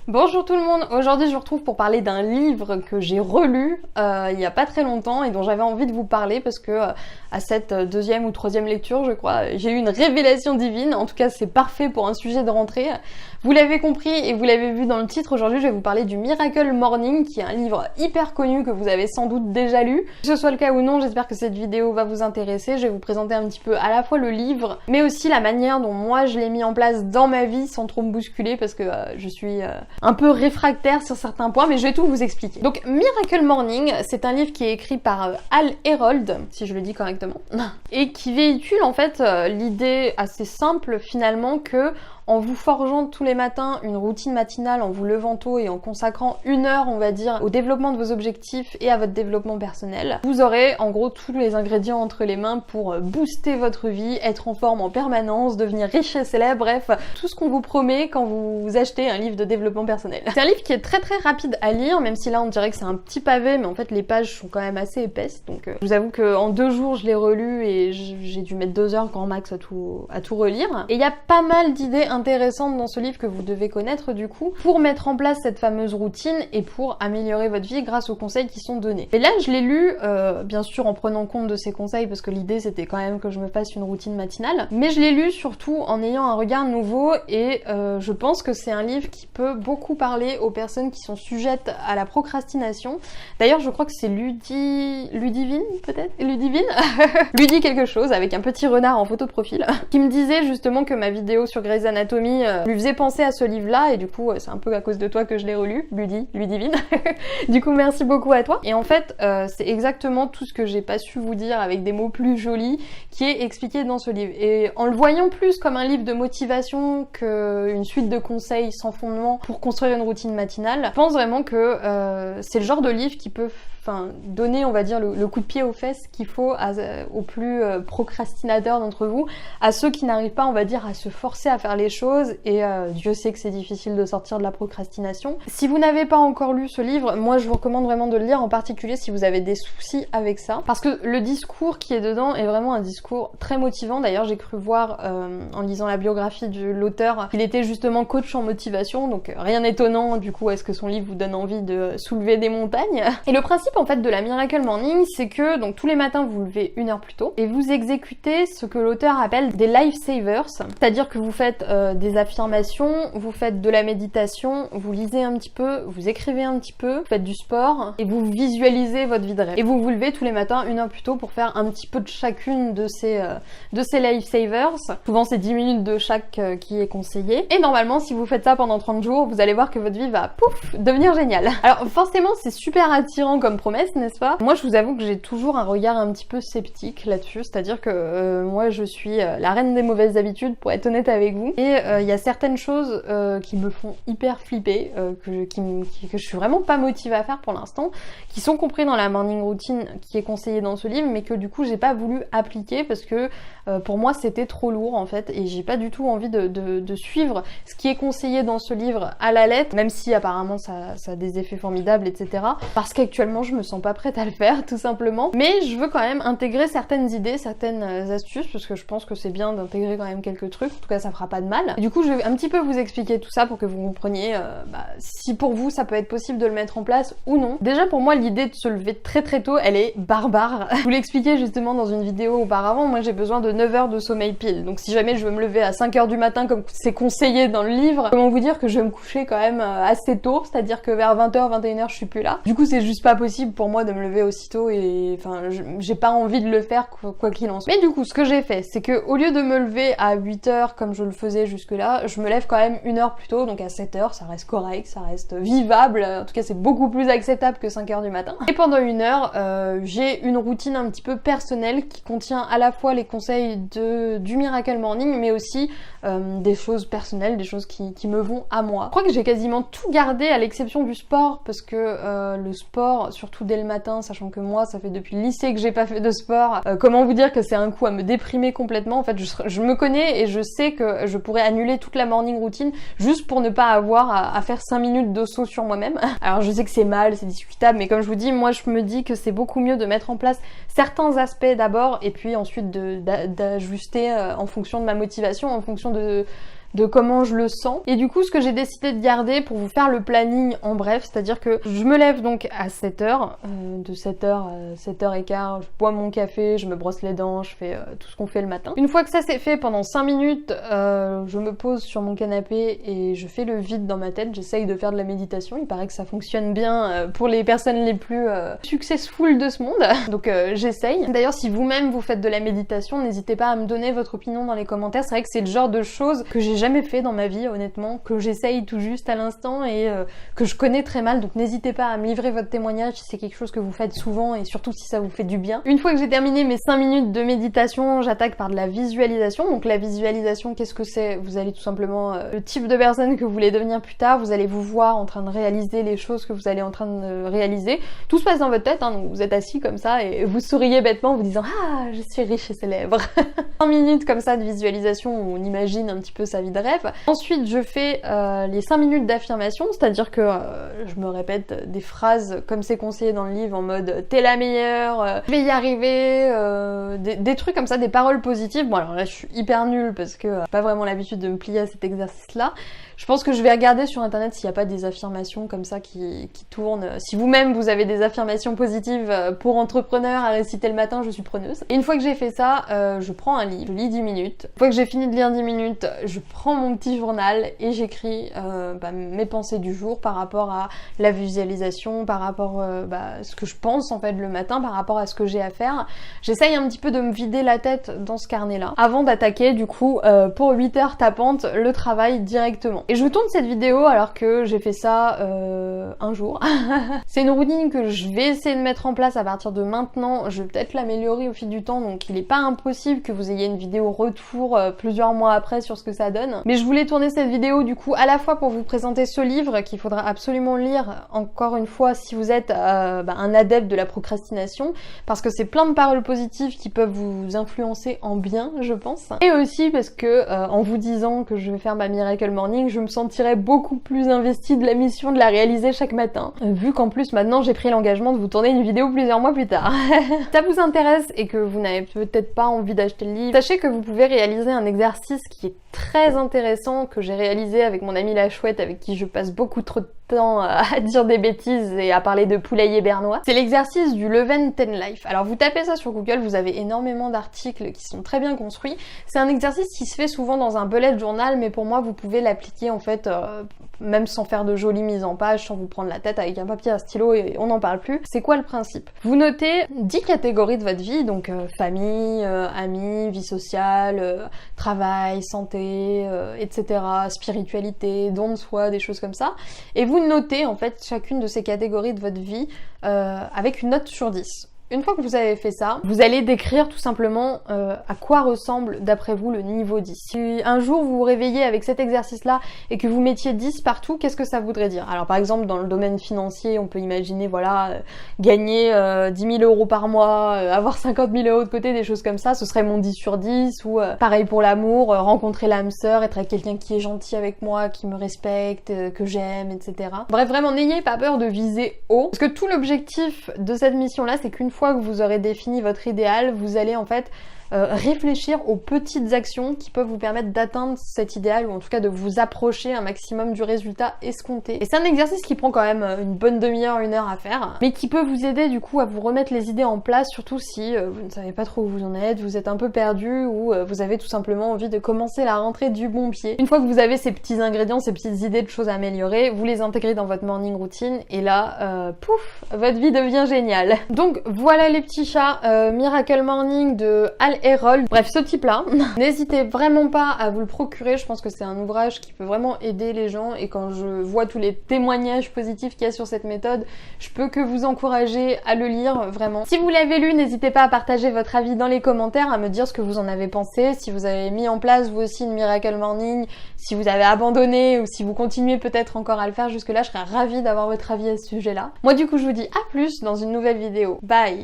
Bonjour tout le monde, aujourd'hui je vous retrouve pour parler d'un livre que j'ai relu il y a pas très longtemps et dont j'avais envie de vous parler parce que à cette deuxième ou troisième lecture je crois, j'ai eu une révélation divine, en tout cas c'est parfait pour un sujet de rentrée. Vous l'avez compris et vous l'avez vu dans le titre, aujourd'hui je vais vous parler du Miracle Morning qui est un livre hyper connu que vous avez sans doute déjà lu. Que ce soit le cas ou non, j'espère que cette vidéo va vous intéresser, je vais vous présenter un petit peu à la fois le livre mais aussi la manière dont moi je l'ai mis en place dans ma vie sans trop me bousculer parce que je suis un peu réfractaire sur certains points, mais je vais tout vous expliquer. Donc Miracle Morning, c'est un livre qui est écrit par Hal Herold, si je le dis correctement, et qui véhicule en fait l'idée assez simple finalement que en vous forgeant tous les matins une routine matinale, en vous levant tôt et en consacrant 1 heure, on va dire, au développement de vos objectifs et à votre développement personnel, vous aurez en gros tous les ingrédients entre les mains pour booster votre vie, être en forme en permanence, devenir riche et célèbre, bref, tout ce qu'on vous promet quand vous achetez un livre de développement personnel. C'est un livre qui est très très rapide à lire, même si là on dirait que c'est un petit pavé, mais en fait les pages sont quand même assez épaisses, donc je vous avoue qu'en 2 jours je l'ai relu et j'ai dû mettre 2 heures grand max à tout relire. Et il y a pas mal d'idées intéressantes dans ce livre que vous devez connaître du coup pour mettre en place cette fameuse routine et pour améliorer votre vie grâce aux conseils qui sont donnés. Et là je l'ai lu bien sûr en prenant compte de ces conseils parce que l'idée c'était quand même que je me fasse une routine matinale, mais je l'ai lu surtout en ayant un regard nouveau et je pense que c'est un livre qui peut beaucoup parler aux personnes qui sont sujettes à la procrastination. D'ailleurs je crois que c'est Ludivine peut-être Ludivine Ludie quelque chose avec un petit renard en photo de profil qui me disait justement que ma vidéo sur Grey's Anatomy lui faisait penser à ce livre-là et du coup c'est un peu à cause de toi que je l'ai relu, Ludivine. Du coup merci beaucoup à toi. Et en fait c'est exactement tout ce que j'ai pas su vous dire avec des mots plus jolis qui est expliqué dans ce livre. Et en le voyant plus comme un livre de motivation qu'une suite de conseils sans fondement pour construire une routine matinale, je pense vraiment que c'est le genre de livre qui peut donner, on va dire, le coup de pied aux fesses qu'il faut aux plus procrastinateurs d'entre vous, à ceux qui n'arrivent pas, on va dire, à se forcer à faire les choses, et Dieu sait que c'est difficile de sortir de la procrastination. Si vous n'avez pas encore lu ce livre, moi je vous recommande vraiment de le lire, en particulier si vous avez des soucis avec ça, parce que le discours qui est dedans est vraiment un discours très motivant. D'ailleurs j'ai cru voir, en lisant la biographie de l'auteur, qu'il était justement coach en motivation, donc rien d'étonnant du coup à ce que son livre vous donne envie de soulever des montagnes. Et le principe en fait de la Miracle Morning, c'est que donc tous les matins vous vous levez 1 heure plus tôt et vous exécutez ce que l'auteur appelle des lifesavers, c'est-à-dire que vous faites des affirmations, vous faites de la méditation, vous lisez un petit peu, vous écrivez un petit peu, vous faites du sport et vous visualisez votre vie de rêve. Et vous vous levez tous les matins 1 heure plus tôt pour faire un petit peu de chacune de ces lifesavers. Souvent c'est 10 minutes de chaque qui est conseillé. Et normalement si vous faites ça pendant 30 jours, vous allez voir que votre vie va pouf devenir géniale. Alors forcément c'est super attirant comme promesse, n'est-ce pas? Moi je vous avoue que j'ai toujours un regard un petit peu sceptique là-dessus, c'est-à-dire que moi je suis la reine des mauvaises habitudes pour être honnête avec vous, et il y a certaines choses qui me font hyper flipper, que je suis vraiment pas motivée à faire pour l'instant, qui sont compris dans la morning routine qui est conseillée dans ce livre, mais que du coup j'ai pas voulu appliquer parce que pour moi c'était trop lourd en fait, et j'ai pas du tout envie de suivre ce qui est conseillé dans ce livre à la lettre, même si apparemment ça a des effets formidables, etc. Parce qu'actuellement je me sens pas prête à le faire tout simplement, mais je veux quand même intégrer certaines idées, certaines astuces, parce que je pense que c'est bien d'intégrer quand même quelques trucs, en tout cas ça fera pas de mal. Et du coup je vais un petit peu vous expliquer tout ça pour que vous compreniez si pour vous ça peut être possible de le mettre en place ou non. Déjà pour moi l'idée de se lever très très tôt elle est barbare. Je vous l'expliquais justement dans une vidéo auparavant, moi j'ai besoin de 9 heures de sommeil pile, donc si jamais je veux me lever à 5 heures du matin comme c'est conseillé dans le livre, comment vous dire que je vais me coucher quand même assez tôt, c'est-à-dire que vers 20h, 21h je suis plus là. Du coup c'est juste pas possible pour moi de me lever aussitôt et enfin j'ai pas envie de le faire quoi qu'il en soit. Mais du coup ce que j'ai fait c'est que au lieu de me lever à 8h comme je le faisais jusque là, je me lève quand même 1 heure plus tôt, donc à 7h, ça reste correct, ça reste vivable, en tout cas c'est beaucoup plus acceptable que 5h du matin. Et pendant 1 heure, j'ai une routine un petit peu personnelle qui contient à la fois les conseils du Miracle Morning mais aussi des choses personnelles, des choses qui me vont à moi. Je crois que j'ai quasiment tout gardé à l'exception du sport parce que le sport, surtout dès le matin, sachant que moi ça fait depuis le lycée que j'ai pas fait de sport, comment vous dire que c'est un coup à me déprimer complètement. En fait je me connais et je sais que je pourrais annuler toute la morning routine juste pour ne pas avoir à faire 5 minutes de saut sur moi-même. Alors je sais que c'est mal, c'est discutable, mais comme je vous dis, moi je me dis que c'est beaucoup mieux de mettre en place certains aspects d'abord et puis ensuite d'ajuster en fonction de ma motivation, en fonction de de comment je le sens. Et du coup, ce que j'ai décidé de garder pour vous faire le planning en bref, c'est-à-dire que je me lève donc à 7h, de 7h à 7h15, je bois mon café, je me brosse les dents, je fais tout ce qu'on fait le matin. Une fois que ça c'est fait, pendant 5 minutes, je me pose sur mon canapé et je fais le vide dans ma tête. J'essaye de faire de la méditation, il paraît que ça fonctionne bien pour les personnes les plus successful de ce monde, donc j'essaye. D'ailleurs, si vous-même vous faites de la méditation, n'hésitez pas à me donner votre opinion dans les commentaires. C'est vrai que c'est le genre de choses que j'ai jamais fait dans ma vie, honnêtement, que j'essaye tout juste à l'instant et que je connais très mal, donc n'hésitez pas à me livrer votre témoignage si c'est quelque chose que vous faites souvent et surtout si ça vous fait du bien. Une fois que j'ai terminé mes 5 minutes de méditation, j'attaque par de la visualisation. Donc la visualisation, qu'est-ce que c'est? Vous allez tout simplement, le type de personne que vous voulez devenir plus tard, vous allez vous voir en train de réaliser les choses que vous allez en train de réaliser. Tout se passe dans votre tête, hein, donc vous êtes assis comme ça et vous souriez bêtement en vous disant « Ah, je suis riche et célèbre ». 5 minutes comme ça de visualisation où on imagine un petit peu sa vie de rêve. Ensuite, je fais les 5 minutes d'affirmation, c'est-à-dire que je me répète des phrases comme c'est conseillé dans le livre en mode « T'es la meilleure, je vais y arriver », des trucs comme ça, des paroles positives. Bon alors là je suis hyper nulle parce que j'ai pas vraiment l'habitude de me plier à cet exercice-là. Je pense que je vais regarder sur internet s'il n'y a pas des affirmations comme ça qui tournent. Si vous-même vous avez des affirmations positives pour entrepreneurs à réciter le matin, je suis preneuse. Et une fois que j'ai fait ça, je prends un livre, je lis 10 minutes. Une fois que j'ai fini de lire 10 minutes, je prends mon petit journal et j'écris mes pensées du jour par rapport à la visualisation, par rapport à ce que je pense en fait le matin, par rapport à ce que j'ai à faire. J'essaye un petit peu de me vider la tête dans ce carnet-là avant d'attaquer du coup pour 8 heures tapantes le travail directement. Et je vous tourne cette vidéo alors que j'ai fait ça un jour. C'est une routine que je vais essayer de mettre en place à partir de maintenant. Je vais peut-être l'améliorer au fil du temps, donc il n'est pas impossible que vous ayez une vidéo retour plusieurs mois après sur ce que ça donne. Mais je voulais tourner cette vidéo du coup à la fois pour vous présenter ce livre qu'il faudra absolument lire, encore une fois si vous êtes un adepte de la procrastination, parce que c'est plein de paroles positives qui peuvent vous influencer en bien, je pense. Et aussi parce que en vous disant que je vais faire ma Miracle Morning, je me sentirais beaucoup plus investie de la mission de la réaliser chaque matin, vu qu'en plus maintenant j'ai pris l'engagement de vous tourner une vidéo plusieurs mois plus tard. Si ça vous intéresse et que vous n'avez peut-être pas envie d'acheter le livre, sachez que vous pouvez réaliser un exercice qui est très intéressant, que j'ai réalisé avec mon amie la chouette, avec qui je passe beaucoup trop de temps à dire des bêtises et à parler de poulailler bernois. C'est l'exercice du Leven 10 Life. Alors vous tapez ça sur Google, vous avez énormément d'articles qui sont très bien construits. C'est un exercice qui se fait souvent dans un bullet journal, mais pour moi vous pouvez l'appliquer en fait même sans faire de jolies mises en page, sans vous prendre la tête avec un papier, un stylo et on n'en parle plus. C'est quoi le principe? Vous notez 10 catégories de votre vie, donc famille, amis, vie sociale, travail, santé, etc., spiritualité, don de soi, des choses comme ça. Et vous notez en fait chacune de ces catégories de votre vie avec une note sur 10. Une fois que vous avez fait ça, vous allez décrire tout simplement à quoi ressemble d'après vous le niveau 10. Si un jour vous vous réveillez avec cet exercice-là et que vous mettiez 10 partout, qu'est-ce que ça voudrait dire? Alors par exemple dans le domaine financier, on peut imaginer voilà gagner 10 000 euros par mois, avoir 50 000 euros de côté, des choses comme ça, ce serait mon 10 sur 10. Ou pareil pour l'amour, rencontrer l'âme sœur, être avec quelqu'un qui est gentil avec moi, qui me respecte, que j'aime, etc. Bref, vraiment n'ayez pas peur de viser haut, parce que tout l'objectif de cette mission-là, c'est qu'une fois que vous aurez défini votre idéal, vous allez en fait réfléchir aux petites actions qui peuvent vous permettre d'atteindre cet idéal, ou en tout cas de vous approcher un maximum du résultat escompté. Et c'est un exercice qui prend quand même une bonne demi-heure, 1 heure à faire, mais qui peut vous aider du coup à vous remettre les idées en place, surtout si vous ne savez pas trop où vous en êtes, vous êtes un peu perdu, ou vous avez tout simplement envie de commencer la rentrée du bon pied. Une fois que vous avez ces petits ingrédients, ces petites idées de choses à améliorer, vous les intégrez dans votre morning routine, et là, pouf, votre vie devient géniale. Donc voilà les petits chats, Miracle Morning de Hal Herold. Bref, ce type-là, n'hésitez vraiment pas à vous le procurer. Je pense que c'est un ouvrage qui peut vraiment aider les gens, et quand je vois tous les témoignages positifs qu'il y a sur cette méthode, je peux que vous encourager à le lire, vraiment. Si vous l'avez lu, n'hésitez pas à partager votre avis dans les commentaires, à me dire ce que vous en avez pensé, si vous avez mis en place vous aussi une Miracle Morning, si vous avez abandonné ou si vous continuez peut-être encore à le faire jusque-là, je serais ravie d'avoir votre avis à ce sujet-là. Moi du coup, je vous dis à plus dans une nouvelle vidéo. Bye!